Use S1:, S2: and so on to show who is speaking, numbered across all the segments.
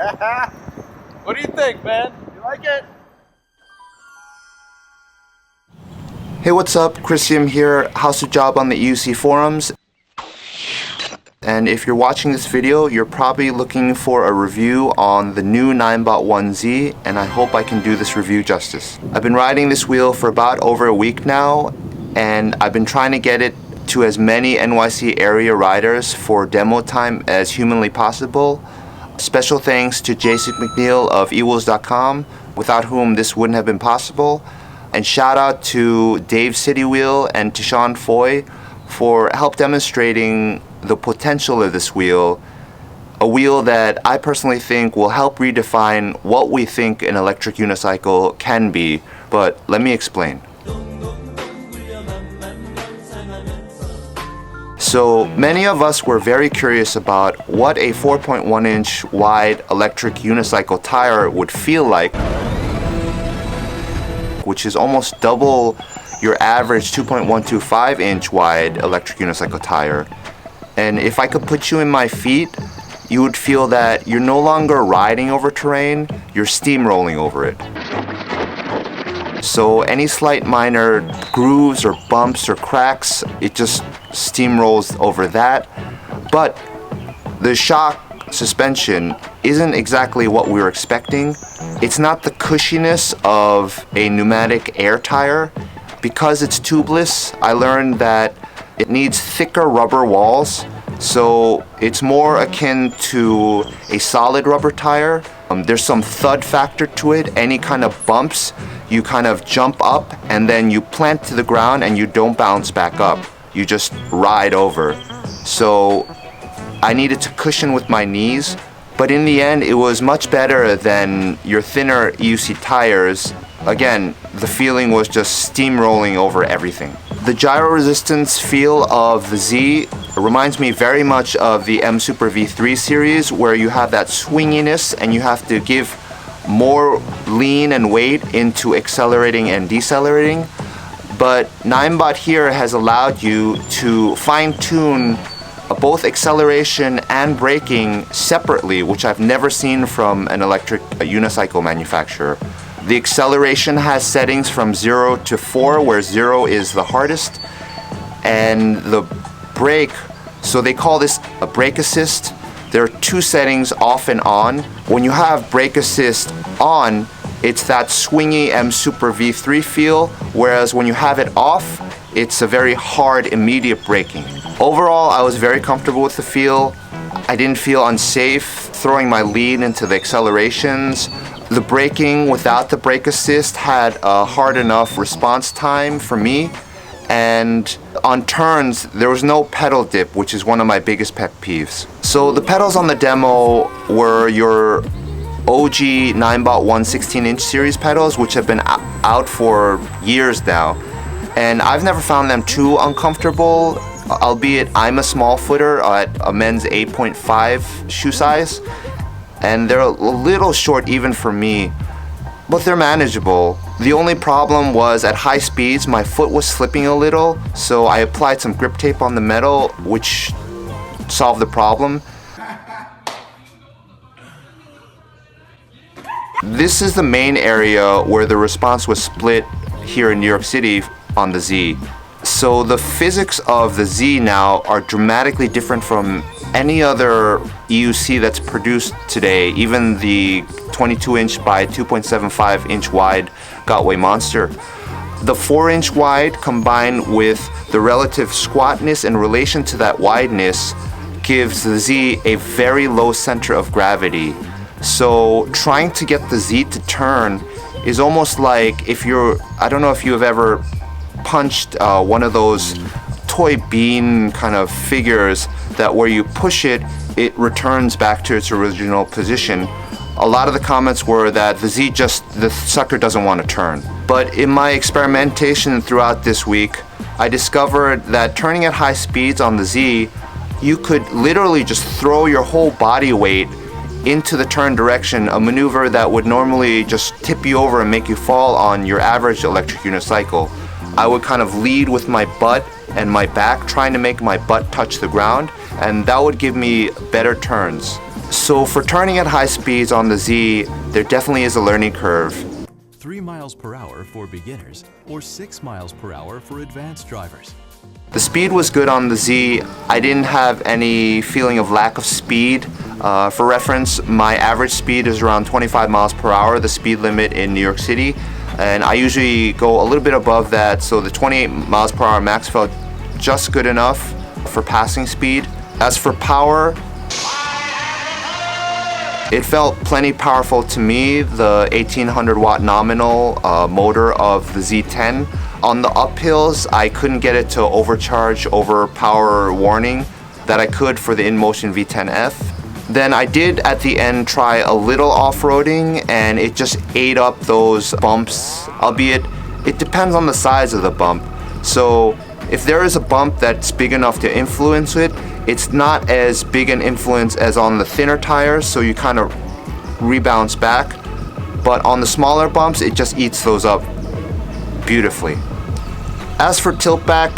S1: What do you think, man? You like it?
S2: Hey, what's up? Christian here, House of Job on the EUC forums. And if you're watching this video, you're probably looking for a review on the new NINEBOT 1Z, and I hope I can do this review justice. I've been riding this wheel for about over a week now, and I've been trying to get it to as many NYC area riders for demo time as humanly possible. Special thanks to Jason McNeil of ewheels.com, without whom this wouldn't have been possible. And shout out to Dave Citywheel and Tishan Foy for help demonstrating the potential of this wheel, a wheel that I personally think will help redefine what we think an electric unicycle can be. But let me explain. So many of us were very curious about what a 4.1-inch wide electric unicycle tire would feel like, which is almost double your average 2.125-inch wide electric unicycle tire. And if I could put you in my feet, you would feel that you're no longer riding over terrain, you're steamrolling over it. So any slight minor grooves or bumps or cracks, it just steamrolls over that. But the shock suspension isn't exactly what we were expecting. It's not the cushiness of a pneumatic air tire. Because it's tubeless, I learned that it needs thicker rubber walls, so it's more akin to a solid rubber tire. There's some thud factor to it. Any kind of bumps, you kind of jump up and then you plant to the ground and you don't bounce back up. You just ride over. So I needed to cushion with my knees, but in the end it was much better than your thinner EUC tires. Again, the feeling was just steamrolling over everything. The gyro resistance feel of the Z reminds me very much of the M Super V3 series, where you have that swinginess and you have to give more lean and weight into accelerating and decelerating. But NINEBOT here has allowed you to fine-tune both acceleration and braking separately, which I've never seen from an electric unicycle manufacturer. The acceleration has settings from 0 to 4, where 0 is the hardest, and the brake, so they call this a brake assist. There are two settings, off and on. When you have brake assist on, it's that swingy M Super V3 feel, whereas when you have it off, it's a very hard, immediate braking. Overall, I was very comfortable with the feel. I didn't feel unsafe throwing my lead into the accelerations. The braking without the brake assist had a hard enough response time for me, and on turns there was no pedal dip, which is one of my biggest pet peeves. So the pedals on the demo were your OG NINEBOT 116-inch series pedals, which have been out for years now, and I've never found them too uncomfortable, albeit I'm a small footer at a men's 8.5 shoe size. And they're a little short even for me, but they're manageable. The only problem was at high speeds, my foot was slipping a little, so I applied some grip tape on the metal, which solved the problem. This is the main area where the response was split here in New York City on the Z. So the physics of the Z now are dramatically different from any other EUC that's produced today, even the 22-inch by 2.75-inch wide Gotway Monster. The 4-inch wide combined with the relative squatness in relation to that wideness gives the Z a very low center of gravity. So trying to get the Z to turn is almost like if you're, I don't know if you have ever punched one of those toy bean kind of figures that where you push it, it returns back to its original position. A lot of the comments were that the sucker doesn't want to turn. But in my experimentation throughout this week, I discovered that turning at high speeds on the Z, you could literally just throw your whole body weight into the turn direction, a maneuver that would normally just tip you over and make you fall on your average electric unicycle. I would kind of lead with my butt and my back, trying to make my butt touch the ground, and that would give me better turns. So for turning at high speeds on the Z, there definitely is a learning curve.
S3: 3 miles per hour for beginners or 6 miles per hour for advanced drivers.
S2: The speed was good on the Z. I didn't have any feeling of lack of speed. For reference, my average speed is around 25 miles per hour, the speed limit in New York City. And I usually go a little bit above that, so the 28 miles per hour max felt just good enough for passing speed. As for power, it felt plenty powerful to me, the 1800 watt nominal motor of the Z10. On the uphills, I couldn't get it to overcharge over power warning that I could for the InMotion V10F. Then I did at the end try a little off-roading and it just ate up those bumps, albeit it depends on the size of the bump. So if there is a bump that's big enough to influence it, it's not as big an influence as on the thinner tires, so you kind of rebounce back. But on the smaller bumps, it just eats those up beautifully. As for tilt back,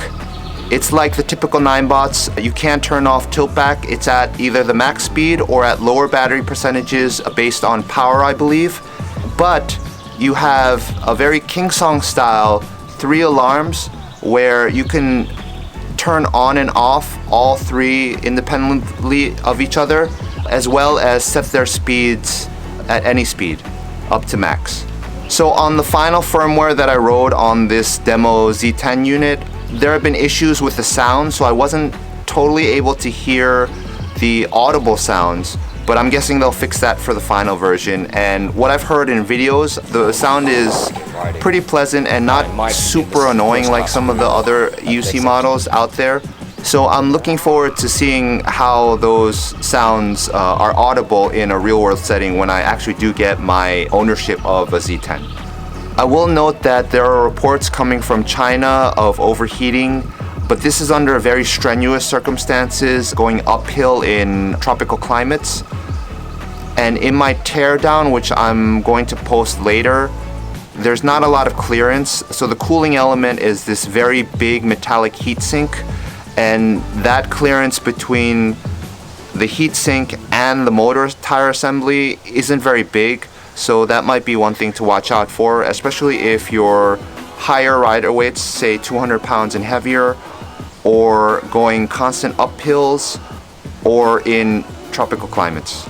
S2: it's like the typical NINEBOTs. You can't turn off tilt back. It's at either the max speed or at lower battery percentages based on power, I believe. But you have a very King Song style 3 alarms where you can turn on and off all 3 independently of each other, as well as set their speeds at any speed up to max. So on the final firmware that I rode on this demo Z10 unit, there have been issues with the sound, so I wasn't totally able to hear the audible sounds, but I'm guessing they'll fix that for the final version. And what I've heard in videos, the sound is pretty pleasant and not super annoying like some of the other UC models out there. So I'm looking forward to seeing how those sounds are audible in a real-world setting when I actually do get my ownership of a Z10. I will note that there are reports coming from China of overheating, but this is under very strenuous circumstances going uphill in tropical climates. And in my teardown, which I'm going to post later, there's not a lot of clearance, so the cooling element is this very big metallic heat sink, and that clearance between the heat sink and the motor tire assembly isn't very big, so that might be one thing to watch out for, especially if you're higher rider weights, say 200 pounds and heavier, or going constant uphills, or in tropical climates.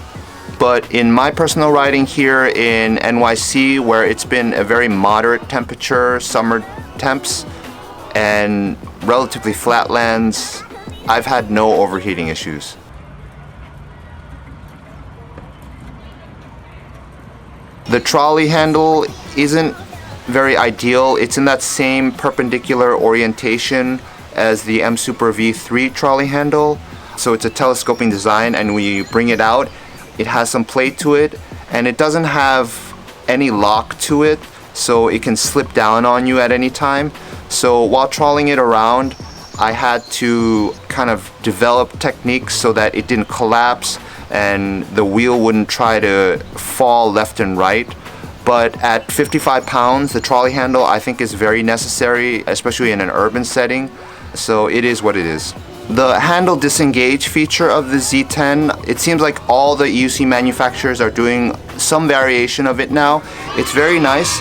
S2: But in my personal riding here in NYC, where it's been a very moderate temperature, summer temps, and relatively flat lands, I've had no overheating issues. The trolley handle isn't very ideal. It's in that same perpendicular orientation as the M Super V3 trolley handle. So it's a telescoping design, and when you bring it out, it has some plate to it, and it doesn't have any lock to it, so it can slip down on you at any time. So while trolling it around, I had to kind of develop techniques so that it didn't collapse and the wheel wouldn't try to fall left and right. But at 55 pounds, the trolley handle I think is very necessary, especially in an urban setting. So it is what it is. The handle disengage feature of the Z10, it seems like all the UC manufacturers are doing some variation of it now. It's very nice.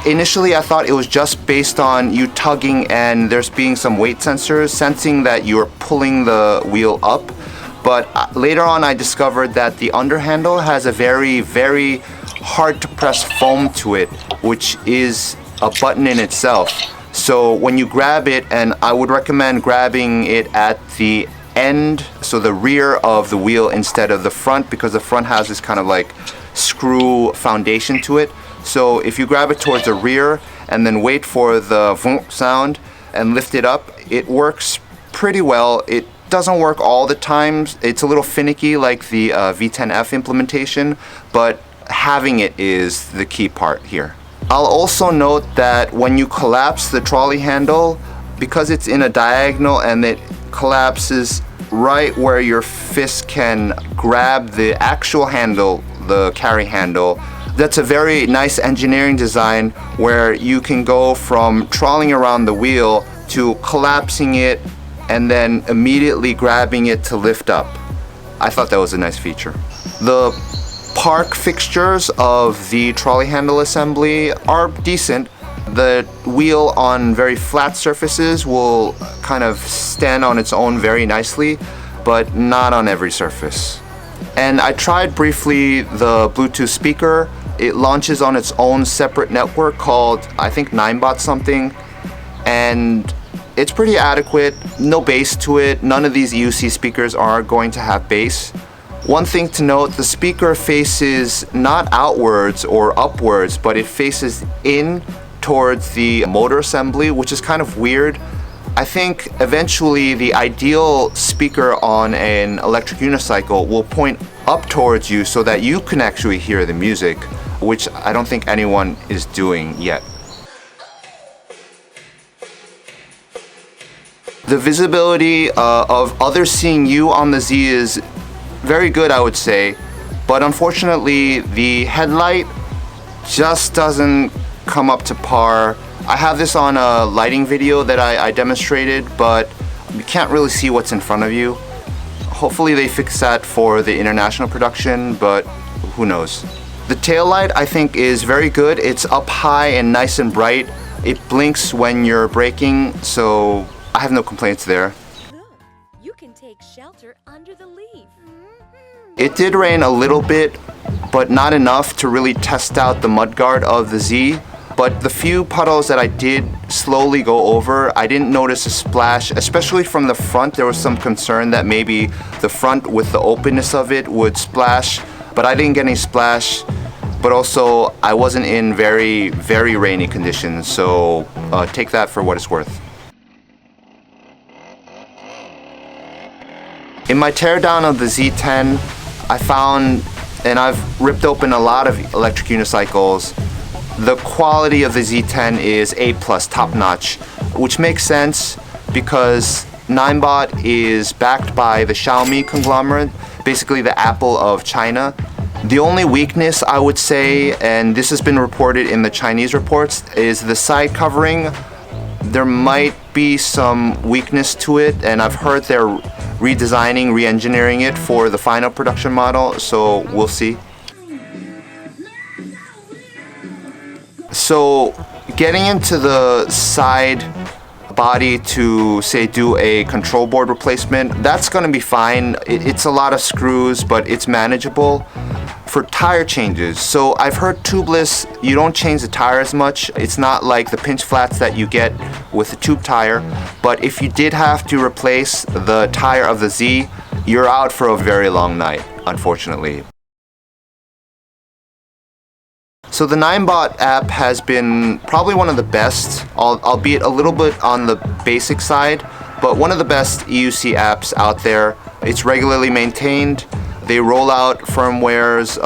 S2: Initially I thought it was just based on you tugging and there's being some weight sensors sensing that you're pulling the wheel up. But later on I discovered that the under handle has a very, very hard to press foam to it, which is a button in itself. So when you grab it, and I would recommend grabbing it at the end, so the rear of the wheel instead of the front, because the front has this kind of like screw foundation to it. So if you grab it towards the rear and then wait for the vroom sound and lift it up, it works pretty well. It doesn't work all the time. It's a little finicky like the V10F implementation, but having it is the key part here. I'll also note that when you collapse the trolley handle, because it's in a diagonal and it collapses right where your fist can grab the actual handle, the carry handle, that's a very nice engineering design where you can go from trolling around the wheel to collapsing it and then immediately grabbing it to lift up. I thought that was a nice feature. The park fixtures of the trolley handle assembly are decent. The wheel on very flat surfaces will kind of stand on its own very nicely, but not on every surface. And I tried briefly the Bluetooth speaker. It launches on its own separate network called, I think, NINEBOT something, and it's pretty adequate. No bass to it. None of these EUC speakers are going to have bass. One thing to note, the speaker faces not outwards or upwards, but it faces in towards the motor assembly, which is kind of weird. I think eventually the ideal speaker on an electric unicycle will point up towards you so that you can actually hear the music, which I don't think anyone is doing yet. The visibility of others seeing you on the Z is very good, I would say, but unfortunately the headlight just doesn't come up to par. I have this on a lighting video that I demonstrated, but you can't really see what's in front of you. Hopefully they fix that for the international production, but who knows. The taillight I think is very good. It's up high and nice and bright. It blinks when you're braking, so I have no complaints there.
S4: Look, you can take shelter under the leaf.
S2: It did rain a little bit, but not enough to really test out the mudguard of the Z. But the few puddles that I did slowly go over, I didn't notice a splash, especially from the front. There was some concern that maybe the front with the openness of it would splash, but I didn't get any splash. But also, I wasn't in very, very rainy conditions, so take that for what it's worth. In my teardown of the Z10, I found, and I've ripped open a lot of electric unicycles, the quality of the Z10 is A+, top notch, which makes sense because NINEBOT is backed by the Xiaomi conglomerate, basically the Apple of China. The only weakness I would say, and this has been reported in the Chinese reports, is the side covering. There might be some weakness to it, and I've heard they're redesigning, re-engineering it for the final production model, so we'll see. So getting into the side body to say do a control board replacement, that's going to be fine. It's a lot of screws, but it's manageable. For tire changes, so I've heard tubeless, you don't change the tire as much. It's not like the pinch flats that you get with a tube tire, but if you did have to replace the tire of the Z, you're out for a very long night, unfortunately. So the NINEBOT app has been probably one of the best, albeit a little bit on the basic side, but one of the best EUC apps out there. It's regularly maintained. They roll out firmwares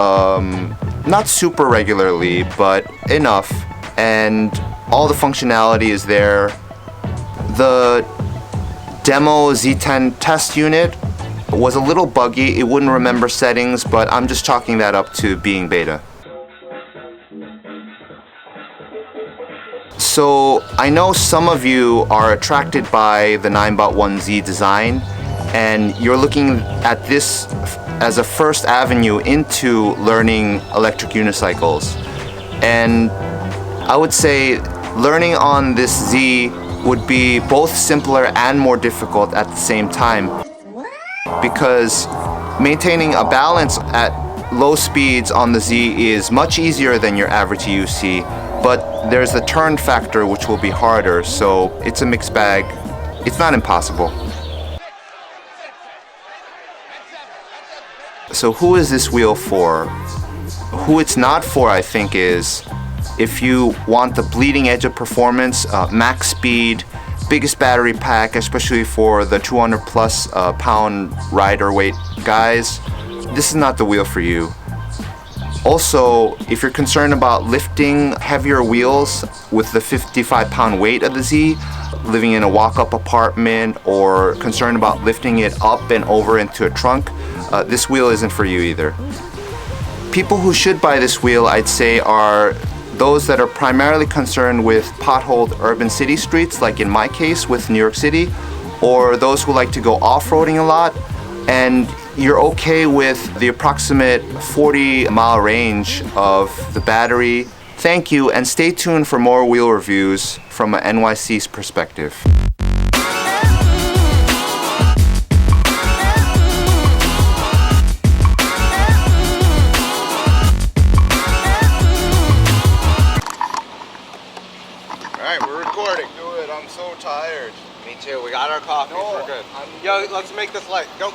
S2: not super regularly, but enough, and all the functionality is there. The demo Z10 test unit was a little buggy. It wouldn't remember settings, but I'm just chalking that up to being beta. So I know some of you are attracted by the NINEBOT 1Z design, and you're looking at this as a first avenue into learning electric unicycles. And I would say learning on this Z would be both simpler and more difficult at the same time, because maintaining a balance at low speeds on the Z is much easier than your average EUC, but there's the turn factor which will be harder, so it's a mixed bag. It's not impossible. So who is this wheel for? Who it's not for, I think, is if you want the bleeding edge of performance, max speed, biggest battery pack, especially for the 200 plus pound rider weight guys, this is not the wheel for you. Also, if you're concerned about lifting heavier wheels with the 55 pound weight of the Z, living in a walk-up apartment, or concerned about lifting it up and over into a trunk, this wheel isn't for you either. People who should buy this wheel, I'd say, are those that are primarily concerned with potholed urban city streets, like in my case with New York City, or those who like to go off-roading a lot, and you're okay with the approximate 40-mile range of the battery, thank you, and stay tuned for more wheel reviews from an NYC's perspective.
S1: Alright, we're recording. Do it. I'm so tired.
S5: Me too. We got our coffees.
S1: No,
S5: We're good.
S1: I'm-
S5: Yo, let's make this light. Go.